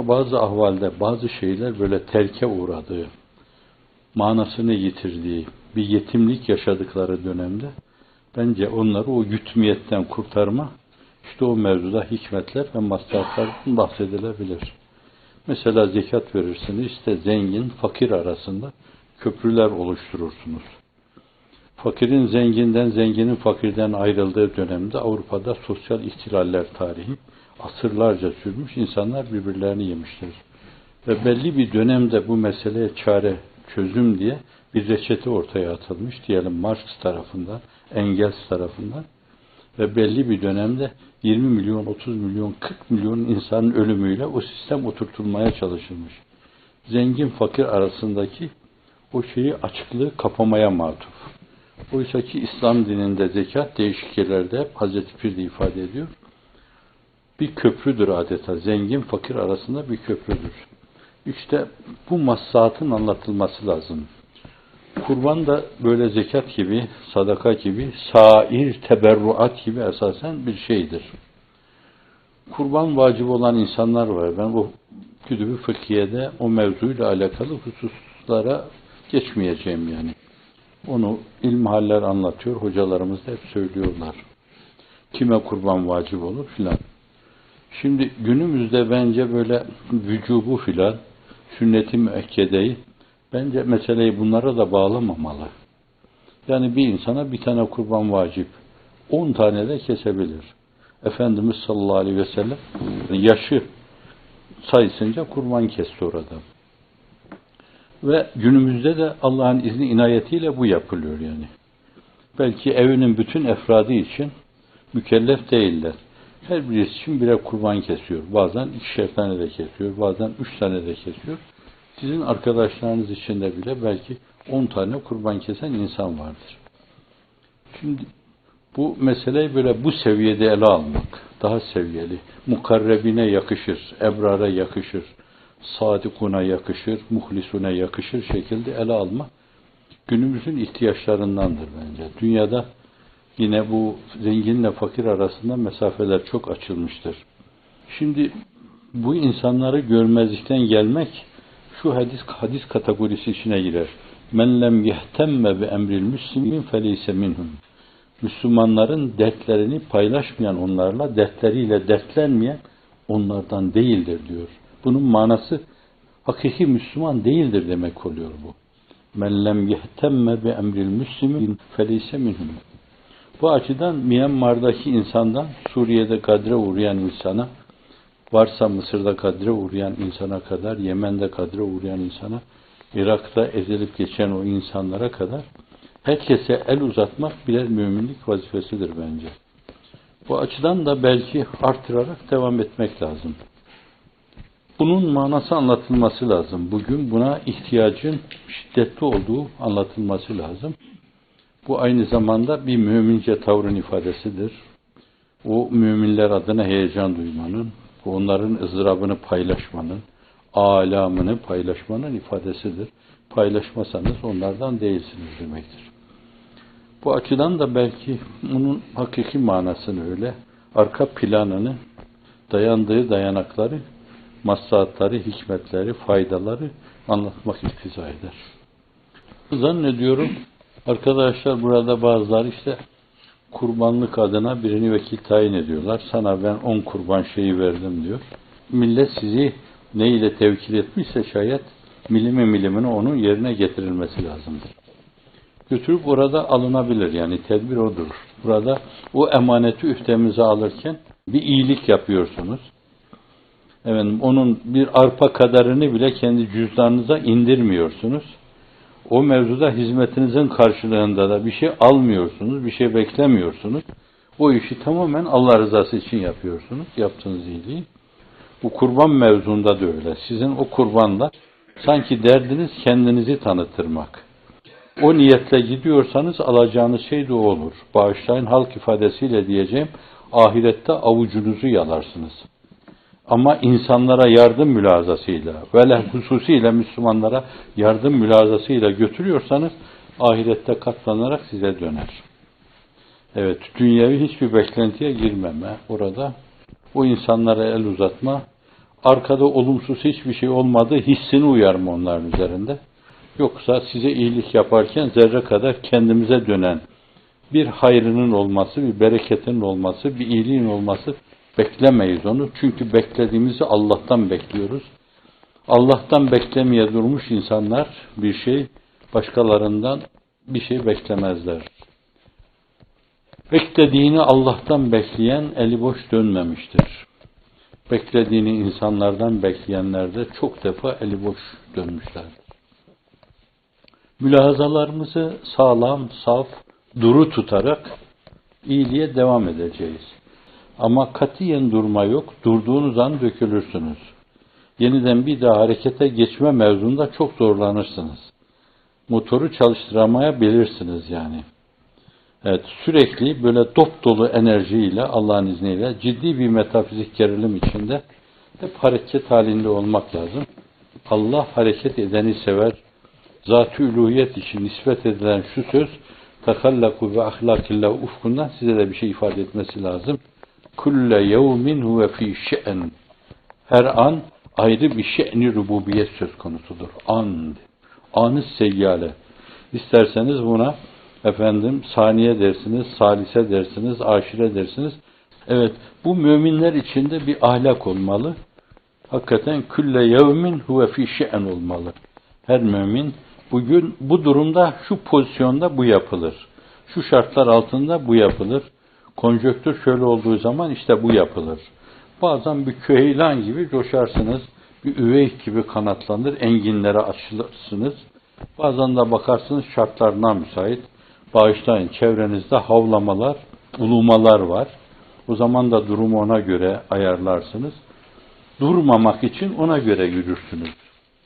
bazı ahvalde bazı şeyler böyle terke uğradığı, manasını yitirdiği, bir yetimlik yaşadıkları dönemde bence onları o yutmiyetten kurtarma, işte o mevzuda hikmetler ve maslahatlardan bahsedilebilir. Mesela zekat verirsiniz, işte zengin, fakir arasında köprüler oluşturursunuz. Fakirin zenginden, zenginin fakirden ayrıldığı dönemde Avrupa'da sosyal ihtilaller tarihi asırlarca sürmüş, insanlar birbirlerini yemişler. Ve belli bir dönemde bu meseleye çare, çözüm diye bir reçete ortaya atılmış, diyelim Marx tarafından, Engels tarafından. Ve belli bir dönemde 20 milyon, 30 milyon, 40 milyon insanın ölümüyle o sistem oturtulmaya çalışılmış. Zengin fakir arasındaki o şeyi, açıklığı kapamaya matuf. Oysa ki İslam dininde zekat değişik yerlerde hep Hazreti Pir de ifade ediyor. Bir köprüdür adeta. Zengin fakir arasında bir köprüdür. İşte bu maslahatın anlatılması lazım. Kurban da böyle zekat gibi, sadaka gibi, sair teberruat gibi esasen bir şeydir. Kurban vacip olan insanlar var. Ben o Kütüb-i Fıkhiye'de o mevzuyla alakalı hususlara geçmeyeceğim yani. Onu ilmihaller anlatıyor, hocalarımız da hep söylüyorlar. Kime kurban vacip olur filan. Şimdi günümüzde bence böyle vücubu filan, sünnet-i müekkedeyi, bence meseleyi bunlara da bağlamamalı. Yani bir insana bir tane kurban vacip, 10 tane de kesebilir. Efendimiz sallallahu aleyhi ve sellem yaşı sayısınca kurban kesti orada. Ve günümüzde de Allah'ın izni inayetiyle bu yapılıyor yani. Belki evinin bütün efradı için mükellef değiller. Her birisi için birer kurban kesiyor. Bazen 2'şer tane de kesiyor, bazen 3 tane de kesiyor. Sizin arkadaşlarınız içinde bile belki 10 tane kurban kesen insan vardır. Şimdi bu meseleyi böyle bu seviyede ele almak, daha seviyeli, mukarrebine yakışır, ebrara yakışır, sadikuna yakışır, muhlisuna yakışır şekilde ele almak günümüzün ihtiyaçlarındandır bence. Dünyada yine bu zenginle fakir arasında mesafeler çok açılmıştır. Şimdi bu insanları görmezlikten gelmek şu hadis kategorisi içine girer. Men lem yehtemme bi emril müslimin feleyse minhum. Müslümanların dertlerini paylaşmayan onlarla, dertleriyle dertlenmeyen onlardan değildir diyor. Bunun manası hakiki Müslüman değildir demek oluyor bu. Men lem yehtemme bi emril müslimin feleyse minhum. Bu açıdan Myanmar'daki insandan Suriye'de kadre uğrayan insana, varsa Mısır'da kadre uğrayan insana kadar, Yemen'de kadre uğrayan insana, Irak'ta ezilip geçen o insanlara kadar herkese el uzatmak birer müminlik vazifesidir bence. Bu açıdan da belki artırarak devam etmek lazım. Bunun manası anlatılması lazım. Bugün buna ihtiyacın şiddetli olduğu anlatılması lazım. Bu aynı zamanda bir mümince tavrın ifadesidir. O müminler adına heyecan duymanın, onların ızdırabını paylaşmanın, alamını paylaşmanın ifadesidir. Paylaşmasanız onlardan değilsiniz demektir. Bu açıdan da belki onun hakiki manasını öyle, arka planını, dayandığı dayanakları, maslahatları, hikmetleri, faydaları anlatmak iktiza eder. Zannediyorum arkadaşlar burada bazıları işte kurbanlık adına birini vekil tayin ediyorlar. Sana ben 10 kurban şeyi verdim diyor. Millet sizi ne ile tevkil etmişse şayet milimine onun yerine getirilmesi lazımdır. Götürüp orada alınabilir yani tedbir odur. Burada o emaneti üftemize alırken bir iyilik yapıyorsunuz. Efendim, onun bir arpa kadarını bile kendi cüzdanınıza indirmiyorsunuz. O mevzuda hizmetinizin karşılığında da bir şey almıyorsunuz, bir şey beklemiyorsunuz. O işi tamamen Allah rızası için yapıyorsunuz, yaptığınız iyiliği. Bu kurban mevzunda da öyle. Sizin o kurbanla sanki derdiniz kendinizi tanıtırmak. O niyetle gidiyorsanız alacağınız şey de o olur. Bağışlayın halk ifadesiyle diyeceğim, ahirette avucunuzu yalarsınız. Ama insanlara yardım mülazasıyla ve hususiyle Müslümanlara yardım mülazasıyla götürüyorsanız ahirette katlanarak size döner. Evet, dünyevi hiçbir beklentiye girmeme orada. O insanlara el uzatma, arkada olumsuz hiçbir şey olmadığı hissini uyarma onların üzerinde. Yoksa size iyilik yaparken zerre kadar kendimize dönen bir hayrının olması, bir bereketinin olması, bir iyiliğin olması beklemeyiz onu. Çünkü beklediğimizi Allah'tan bekliyoruz. Allah'tan beklemeye durmuş insanlar bir şey, başkalarından bir şey beklemezler. Beklediğini Allah'tan bekleyen eli boş dönmemiştir. Beklediğini insanlardan bekleyenler de çok defa eli boş dönmüşler. Mülahazalarımızı sağlam, saf, duru tutarak iyiliğe devam edeceğiz. Ama katiyen durma yok. Durduğunuz an dökülürsünüz. Yeniden bir daha harekete geçme mevzunda çok zorlanırsınız. Motoru çalıştıramayabilirsiniz yani. Evet, sürekli böyle dop dolu enerjiyle, Allah'ın izniyle ciddi bir metafizik gerilim içinde hep hareket halinde olmak lazım. Allah hareket edeni sever. Zat-ı uluhiyet için nispet edilen şu söz tekallaku ve ahlakillah ufkundan size de bir şey ifade etmesi lazım. Kulle yevmin huve fî şe'n. Her an ayrı bir şe'n-i rububiyet söz konusudur. An-ı seyyale. İsterseniz buna saniye dersiniz, salise dersiniz, aşire dersiniz. Evet, bu müminler içinde bir ahlak olmalı. Hakikaten külle yevmin huve fî şe'n olmalı. Her mümin bugün bu durumda, şu pozisyonda bu yapılır. Şu şartlar altında bu yapılır. Konjonktür şöyle olduğu zaman işte bu yapılır. Bazen bir küheylan gibi coşarsınız. Bir üveyk gibi kanatlanır, enginlere açılırsınız. Bazen de bakarsınız şartlarına müsait. Bağışlayın, çevrenizde havlamalar, ulumalar var. O zaman da durumu ona göre ayarlarsınız. Durmamak için ona göre yürürsünüz.